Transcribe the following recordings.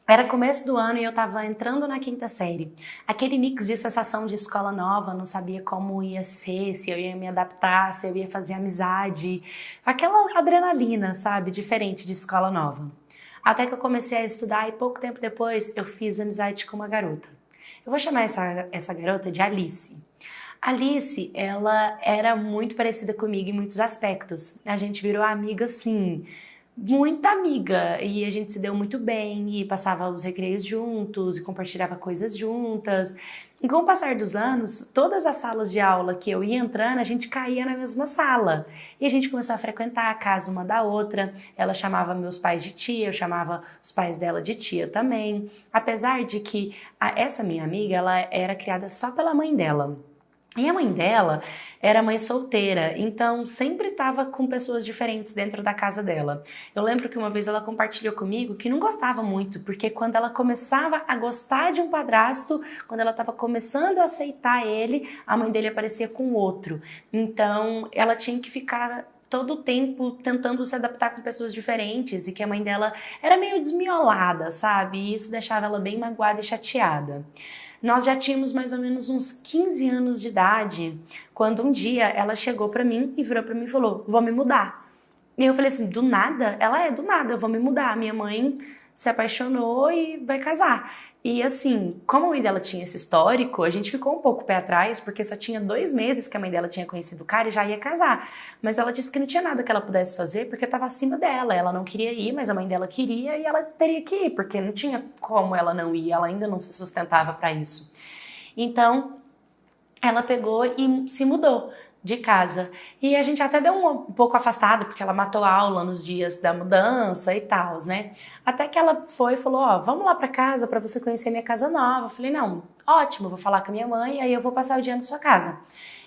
Era começo do ano e eu tava entrando na quinta série. Aquele mix de sensação de escola nova, não sabia como ia ser, se eu ia me adaptar, se eu ia fazer amizade. Aquela adrenalina, sabe? Diferente de escola nova. Até que eu comecei a estudar e pouco tempo depois eu fiz amizade com uma garota. Eu vou chamar essa garota de Alice. Alice, ela era muito parecida comigo em muitos aspectos. A gente virou amiga, sim, muita amiga, e a gente se deu muito bem, e passava os recreios juntos, e compartilhava coisas juntas. E com o passar dos anos, todas as salas de aula que eu ia entrando, a gente caía na mesma sala. E a gente começou a frequentar a casa uma da outra. Ela chamava meus pais de tia, eu chamava os pais dela de tia também. Apesar de que essa minha amiga, ela era criada só pela mãe dela. E a mãe dela era mãe solteira, então sempre estava com pessoas diferentes dentro da casa dela. Eu lembro que uma vez ela compartilhou comigo que não gostava muito, porque quando ela começava a gostar de um padrasto, quando ela estava começando a aceitar ele, a mãe dele aparecia com outro. Então ela tinha que ficar todo o tempo tentando se adaptar com pessoas diferentes e que a mãe dela era meio desmiolada, sabe? E isso deixava ela bem magoada e chateada. Nós já tínhamos mais ou menos uns 15 anos de idade, quando um dia ela chegou pra mim e virou pra mim e falou: vou me mudar. E eu falei assim: do nada? Ela do nada, eu vou me mudar. Minha mãe se apaixonou e vai casar. E assim, como a mãe dela tinha esse histórico, a gente ficou um pouco pé atrás, porque só tinha 2 meses que a mãe dela tinha conhecido o cara e já ia casar. Mas ela disse que não tinha nada que ela pudesse fazer, porque estava acima dela. Ela não queria ir, mas a mãe dela queria e ela teria que ir, porque não tinha como ela não ir, ela ainda não se sustentava para isso. Então, ela pegou e se mudou de casa. E a gente até deu um pouco afastado, porque ela matou a aula nos dias da mudança e tal, né? Até que ela foi e falou: ó, vamos lá pra casa pra você conhecer minha casa nova. Eu falei: não, ótimo, vou falar com a minha mãe, aí eu vou passar o dia na sua casa.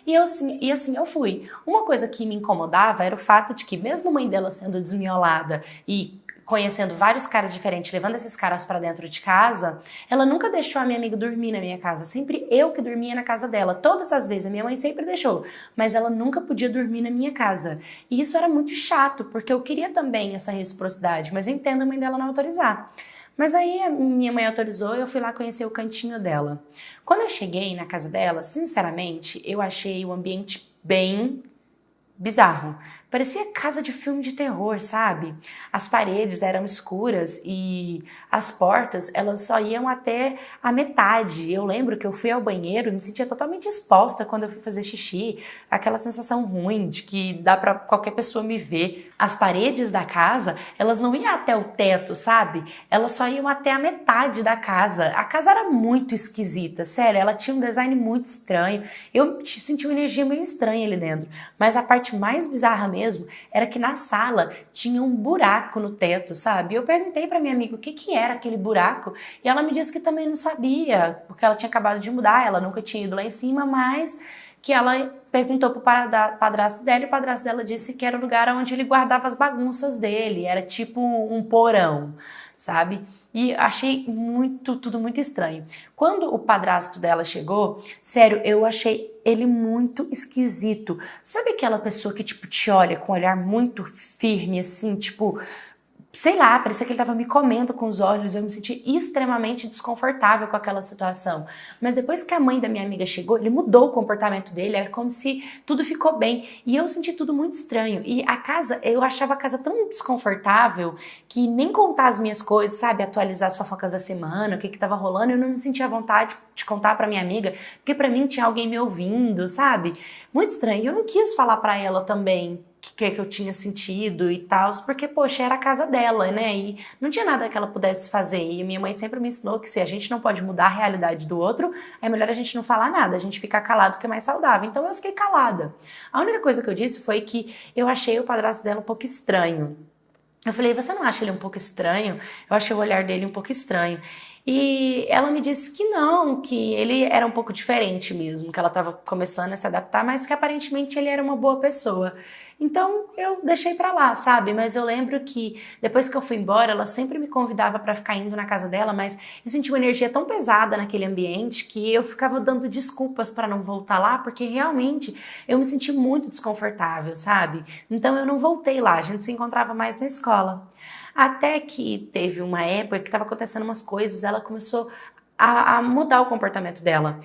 E assim eu fui. Uma coisa que me incomodava era o fato de que, mesmo a mãe dela sendo desmiolada e conhecendo vários caras diferentes, levando esses caras pra dentro de casa, ela nunca deixou a minha amiga dormir na minha casa. Sempre eu que dormia na casa dela. Todas as vezes, a minha mãe sempre deixou, mas ela nunca podia dormir na minha casa. E isso era muito chato, porque eu queria também essa reciprocidade, mas eu entendo a mãe dela não autorizar. Mas aí a minha mãe autorizou e eu fui lá conhecer o cantinho dela. Quando eu cheguei na casa dela, sinceramente, eu achei o ambiente bem bizarro. Parecia casa de filme de terror, sabe? As paredes eram escuras e as portas, elas só iam até a metade. Eu lembro que eu fui ao banheiro e me sentia totalmente exposta quando eu fui fazer xixi. Aquela sensação ruim de que dá pra qualquer pessoa me ver. As paredes da casa, elas não iam até o teto, sabe? Elas só iam até a metade da casa. A casa era muito esquisita, sério. Ela tinha um design muito estranho. Eu senti uma energia meio estranha ali dentro. Mas a parte mais bizarra mesmo era que na sala tinha um buraco no teto, sabe? Eu perguntei pra minha amiga o que era aquele buraco e ela me disse que também não sabia, porque ela tinha acabado de mudar, ela nunca tinha ido lá em cima, mas que ela perguntou pro padrasto dela e o padrasto dela disse que era o lugar onde ele guardava as bagunças dele, era tipo um porão, sabe? E achei tudo muito estranho. Quando o padrasto dela chegou, sério, eu achei ele muito esquisito. Sabe aquela pessoa que, tipo, te olha com um olhar muito firme, assim, tipo, sei lá, parecia que ele tava me comendo com os olhos, eu me senti extremamente desconfortável com aquela situação. Mas depois que a mãe da minha amiga chegou, ele mudou o comportamento dele, era como se tudo ficou bem. E eu senti tudo muito estranho. E a casa, eu achava a casa tão desconfortável que nem contar as minhas coisas, sabe, atualizar as fofocas da semana, o que tava rolando, eu não me sentia à vontade de contar pra minha amiga, porque pra mim tinha alguém me ouvindo, sabe? Muito estranho. E eu não quis falar pra ela também que eu tinha sentido e tal, porque, poxa, era a casa dela, né, e não tinha nada que ela pudesse fazer, e minha mãe sempre me ensinou que se a gente não pode mudar a realidade do outro, é melhor a gente não falar nada, a gente ficar calado que é mais saudável, então eu fiquei calada. A única coisa que eu disse foi que eu achei o padrasto dela um pouco estranho. Eu falei: você não acha ele um pouco estranho? Eu achei o olhar dele um pouco estranho. E ela me disse que não, que ele era um pouco diferente mesmo, que ela estava começando a se adaptar, mas que aparentemente ele era uma boa pessoa. Então eu deixei pra lá, sabe? Mas eu lembro que depois que eu fui embora, ela sempre me convidava pra ficar indo na casa dela, mas eu senti uma energia tão pesada naquele ambiente que eu ficava dando desculpas pra não voltar lá, porque realmente eu me senti muito desconfortável, sabe? Então eu não voltei lá, a gente se encontrava mais na escola. Até que teve uma época que estava acontecendo umas coisas, ela começou a mudar o comportamento dela.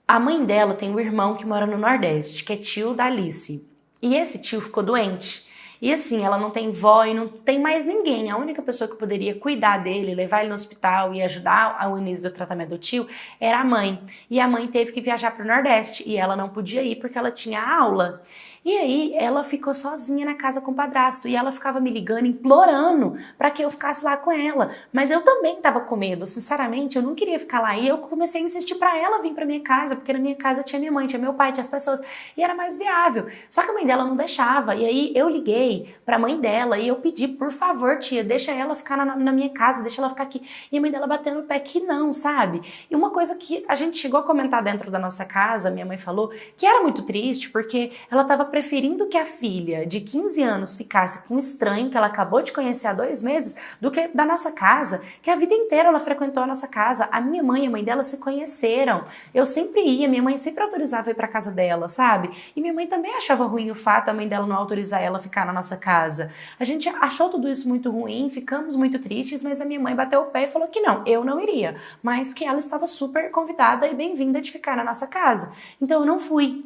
A mãe dela tem um irmão que mora no Nordeste, que é tio da Alice. E esse tio ficou doente. E assim, ela não tem vó e não tem mais ninguém. A única pessoa que poderia cuidar dele, levar ele no hospital e ajudar ao início do tratamento do tio era a mãe. E a mãe teve que viajar para o Nordeste e ela não podia ir porque ela tinha aula. E aí ela ficou sozinha na casa com o padrasto e ela ficava me ligando, implorando para que eu ficasse lá com ela. Mas eu também estava com medo, sinceramente, eu não queria ficar lá. E eu comecei a insistir para ela vir para minha casa, porque na minha casa tinha minha mãe, tinha meu pai, tinha as pessoas e era mais viável. Só que a mãe dela não deixava. E aí eu liguei para a mãe dela e eu pedi, por favor, tia, deixa ela ficar na minha casa, deixa ela ficar aqui. E a mãe dela batendo o pé que não, sabe? E uma coisa que a gente chegou a comentar dentro da nossa casa, minha mãe falou, que era muito triste, porque ela estava preferindo que a filha de 15 anos ficasse com um estranho que ela acabou de conhecer há 2 meses do que da nossa casa, que a vida inteira ela frequentou a nossa casa. A minha mãe e a mãe dela se conheceram. Eu sempre ia, minha mãe sempre autorizava eu ir pra casa dela, sabe? E minha mãe também achava ruim o fato da mãe dela não autorizar ela a ficar na nossa casa. A gente achou tudo isso muito ruim, ficamos muito tristes, mas a minha mãe bateu o pé e falou que não, eu não iria, mas que ela estava super convidada e bem-vinda de ficar na nossa casa. Então eu não fui.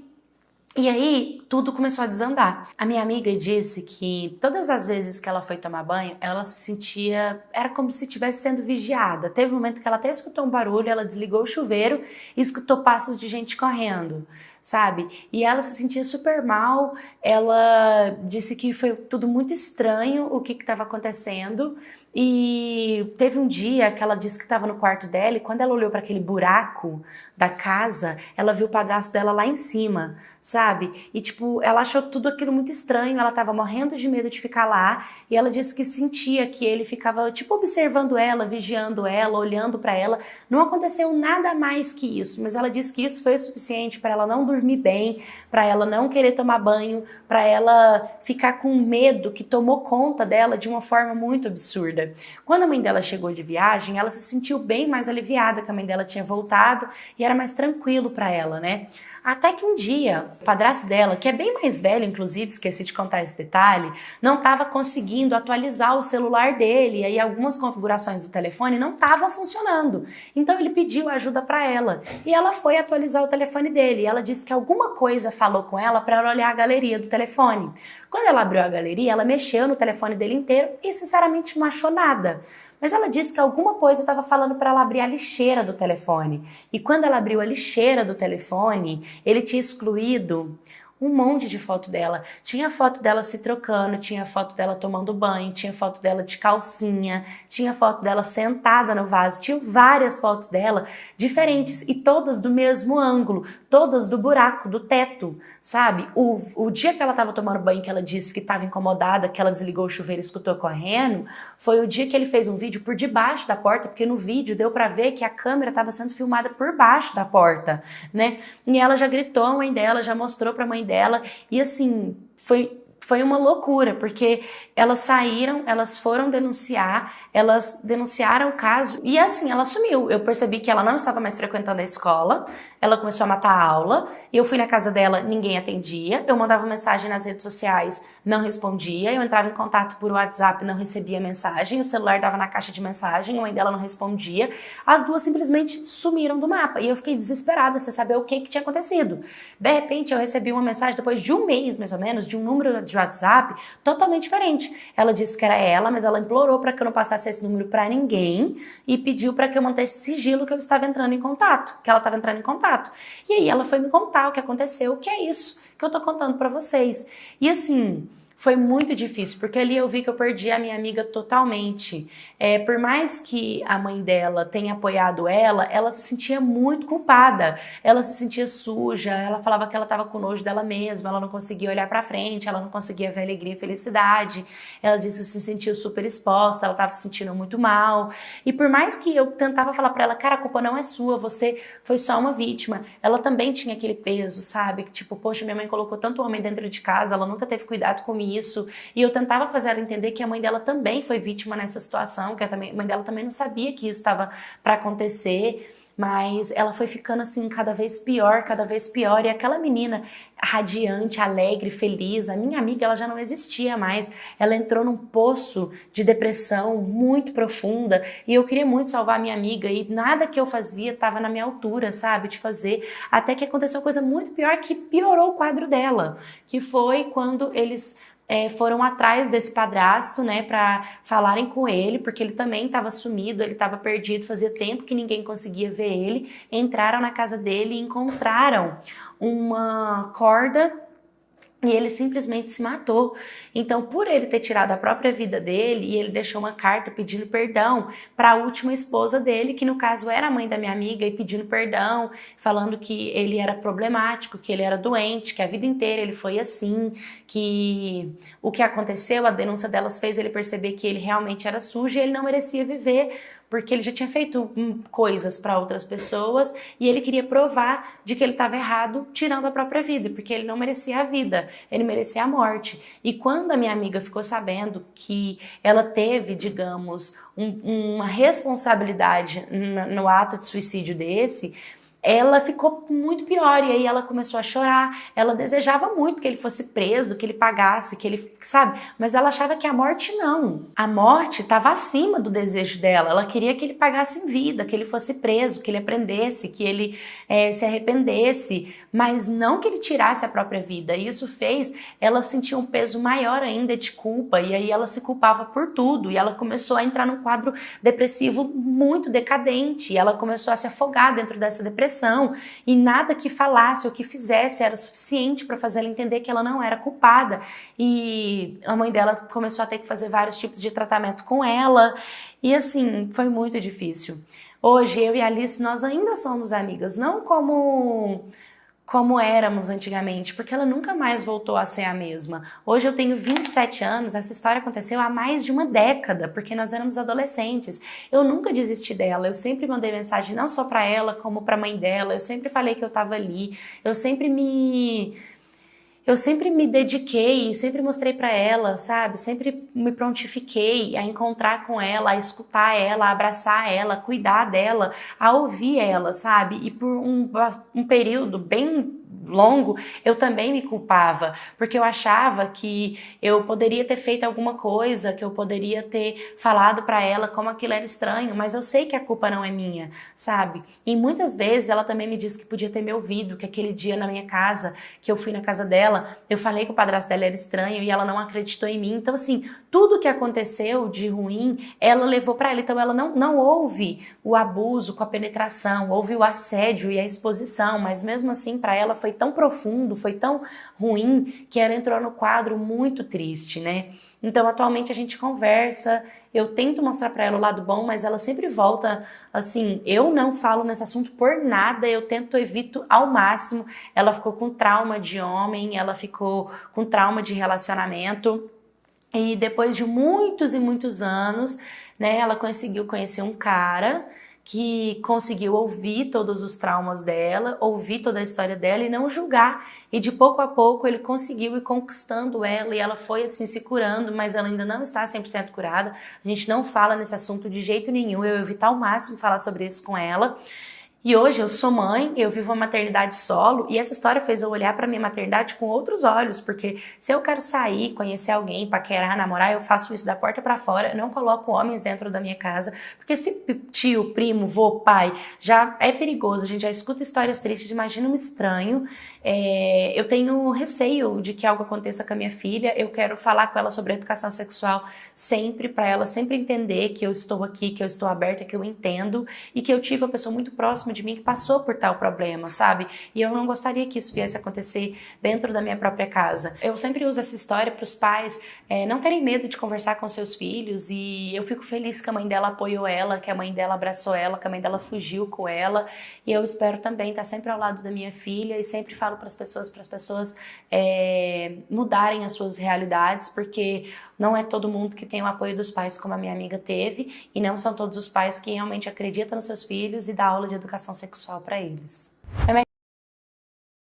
E aí, tudo começou a desandar. A minha amiga disse que todas as vezes que ela foi tomar banho, ela se sentia... Era como se estivesse sendo vigiada. Teve um momento que ela até escutou um barulho, ela desligou o chuveiro e escutou passos de gente correndo, sabe? E ela se sentia super mal, ela disse que foi tudo muito estranho o que estava acontecendo. E teve um dia que ela disse que estava no quarto dela e quando ela olhou para aquele buraco da casa, ela viu o padrasto dela lá em cima, sabe? E tipo, ela achou tudo aquilo muito estranho, ela tava morrendo de medo de ficar lá e ela disse que sentia que ele ficava tipo observando ela, vigiando ela, olhando para ela. Não aconteceu nada mais que isso, mas ela disse que isso foi o suficiente para ela não dormir bem, para ela não querer tomar banho, para ela ficar com medo que tomou conta dela de uma forma muito absurda. Quando a mãe dela chegou de viagem, ela se sentiu bem mais aliviada que a mãe dela tinha voltado e era mais tranquilo para ela, né? Até que um dia, o padrasto dela, que é bem mais velho, inclusive, esqueci de contar esse detalhe, não estava conseguindo atualizar o celular dele, e aí algumas configurações do telefone não estavam funcionando. Então ele pediu ajuda para ela, e ela foi atualizar o telefone dele, e ela disse que alguma coisa falou com ela para ela olhar a galeria do telefone. Quando ela abriu a galeria, ela mexeu no telefone dele inteiro e sinceramente não achou nada. Mas ela disse que alguma coisa estava falando para ela abrir a lixeira do telefone. E quando ela abriu a lixeira do telefone, ele tinha excluído um monte de foto dela. Tinha foto dela se trocando, tinha foto dela tomando banho, tinha foto dela de calcinha, tinha foto dela sentada no vaso, tinha várias fotos dela diferentes e todas do mesmo ângulo, todas do buraco, do teto, sabe? O dia que ela estava tomando banho, que ela disse que estava incomodada, que ela desligou o chuveiro e escutou correndo, foi o dia que ele fez um vídeo por debaixo da porta, porque no vídeo deu pra ver que a câmera estava sendo filmada por baixo da porta, né? E ela já gritou a mãe dela, já mostrou pra mãe dela, e assim, foi uma loucura, porque elas saíram, elas foram denunciar, elas denunciaram o caso e assim, ela sumiu. Eu percebi que ela não estava mais frequentando a escola, ela começou a matar a aula, eu fui na casa dela, ninguém atendia, eu mandava mensagem nas redes sociais, não respondia, eu entrava em contato por WhatsApp, não recebia mensagem, o celular dava na caixa de mensagem, a mãe dela não respondia, as duas simplesmente sumiram do mapa e eu fiquei desesperada sem saber o que tinha acontecido. De repente eu recebi uma mensagem depois de um mês, mais ou menos, de um número de WhatsApp totalmente diferente. Ela disse que era ela, mas ela implorou para que eu não passasse esse número para ninguém e pediu para que eu mantesse sigilo que eu estava entrando em contato, que ela estava entrando em contato. E aí ela foi me contar o que aconteceu, que é isso que eu tô contando para vocês. E assim, foi muito difícil, porque ali eu vi que eu perdi a minha amiga totalmente. Por mais que a mãe dela tenha apoiado ela se sentia muito culpada, ela se sentia suja, ela falava que ela estava com nojo dela mesma, ela não conseguia olhar pra frente, ela não conseguia ver alegria e felicidade, ela disse que se sentiu super exposta, ela estava se sentindo muito mal, e por mais que eu tentava falar pra ela, cara, a culpa não é sua, você foi só uma vítima, ela também tinha aquele peso, sabe, que tipo, poxa, minha mãe colocou tanto homem dentro de casa, ela nunca teve cuidado comigo, isso, e eu tentava fazer ela entender que a mãe dela também foi vítima nessa situação, que a mãe dela também não sabia que isso estava para acontecer, mas ela foi ficando assim cada vez pior, e aquela menina radiante, alegre, feliz, a minha amiga, ela já não existia mais, ela entrou num poço de depressão muito profunda e eu queria muito salvar a minha amiga e nada que eu fazia estava na minha altura, sabe, de fazer, até que aconteceu uma coisa muito pior que piorou o quadro dela, que foi quando eles foram atrás desse padrasto, né, para falarem com ele, porque ele também estava sumido, ele estava perdido, fazia tempo que ninguém conseguia ver ele. Entraram na casa dele e encontraram uma corda e ele simplesmente se matou. Então, por ele ter tirado a própria vida dele, e ele deixou uma carta pedindo perdão para a última esposa dele, que no caso era a mãe da minha amiga, e pedindo perdão, falando que ele era problemático, que ele era doente, que a vida inteira ele foi assim, que o que aconteceu, a denúncia delas fez ele perceber que ele realmente era sujo e ele não merecia viver, porque ele já tinha feito coisas para outras pessoas e ele queria provar de que ele estava errado tirando a própria vida, porque ele não merecia a vida, ele merecia a morte. E quando a minha amiga ficou sabendo que ela teve, digamos, uma responsabilidade no ato de suicídio desse, ela ficou muito pior, e aí ela começou a chorar, ela desejava muito que ele fosse preso, que ele pagasse, que ele, sabe, mas ela achava que a morte não, a morte estava acima do desejo dela, ela queria que ele pagasse em vida, que ele fosse preso, que ele aprendesse, que ele se arrependesse, mas não que ele tirasse a própria vida. E isso fez ela sentir um peso maior ainda de culpa, e aí ela se culpava por tudo, e ela começou a entrar num quadro depressivo muito decadente, e ela começou a se afogar dentro dessa depressão, e nada que falasse ou que fizesse era suficiente para fazer ela entender que ela não era culpada. E a mãe dela começou a ter que fazer vários tipos de tratamento com ela, e assim, foi muito difícil. Hoje, eu e a Alice, nós ainda somos amigas, não como éramos antigamente, porque ela nunca mais voltou a ser a mesma. Hoje eu tenho 27 anos, essa história aconteceu há mais de uma década, porque nós éramos adolescentes. Eu nunca desisti dela, eu sempre mandei mensagem não só para ela, como para a mãe dela, eu sempre falei que eu estava ali, eu sempre me dediquei, sempre mostrei pra ela, sabe? Sempre me prontifiquei a encontrar com ela, a escutar ela, a abraçar ela, a cuidar dela, a ouvir ela, sabe? E por um período bem longo, eu também me culpava, porque eu achava que eu poderia ter feito alguma coisa, que eu poderia ter falado pra ela como aquilo era estranho, mas eu sei que a culpa não é minha, sabe? E muitas vezes ela também me disse que podia ter me ouvido, que aquele dia na minha casa, que eu fui na casa dela, eu falei que o padrasto dela era estranho e ela não acreditou em mim. Então assim, tudo que aconteceu de ruim, ela levou pra ela, então ela não houve o abuso com a penetração, houve o assédio e a exposição, mas mesmo assim pra ela foi tão profundo, foi tão ruim, que ela entrou no quadro muito triste, né? Então atualmente a gente conversa, eu tento mostrar pra ela o lado bom, mas ela sempre volta assim, eu não falo nesse assunto por nada, eu evito ao máximo. Ela ficou com trauma de homem, ela ficou com trauma de relacionamento, e depois de muitos e muitos anos, né, ela conseguiu conhecer um cara que conseguiu ouvir todos os traumas dela, ouvir toda a história dela e não julgar. E de pouco a pouco ele conseguiu ir conquistando ela, e ela foi assim se curando, mas ela ainda não está 100% curada. A gente não fala nesse assunto de jeito nenhum, eu evito ao máximo falar sobre isso com ela. E hoje eu sou mãe, eu vivo uma maternidade solo, e essa história fez eu olhar pra minha maternidade com outros olhos, porque se eu quero sair, conhecer alguém, paquerar, namorar, eu faço isso da porta pra fora, eu não coloco homens dentro da minha casa, porque se tio, primo, vô, pai, já é perigoso, a gente já escuta histórias tristes, imagina um estranho. Eu tenho receio de que algo aconteça com a minha filha, eu quero falar com ela sobre educação sexual sempre, pra ela sempre entender que eu estou aqui, que eu estou aberta, que eu entendo, e que eu tive uma pessoa muito próxima de mim que passou por tal problema, sabe? E eu não gostaria que isso viesse a acontecer dentro da minha própria casa. Eu sempre uso essa história para os pais não terem medo de conversar com seus filhos, e eu fico feliz que a mãe dela apoiou ela, que a mãe dela abraçou ela, que a mãe dela fugiu com ela, e eu espero também estar sempre ao lado da minha filha, e sempre falo para as pessoas mudarem as suas realidades, porque não é todo mundo que tem o apoio dos pais como a minha amiga teve, e não são todos os pais que realmente acreditam nos seus filhos e dá aula de educação sexual para eles.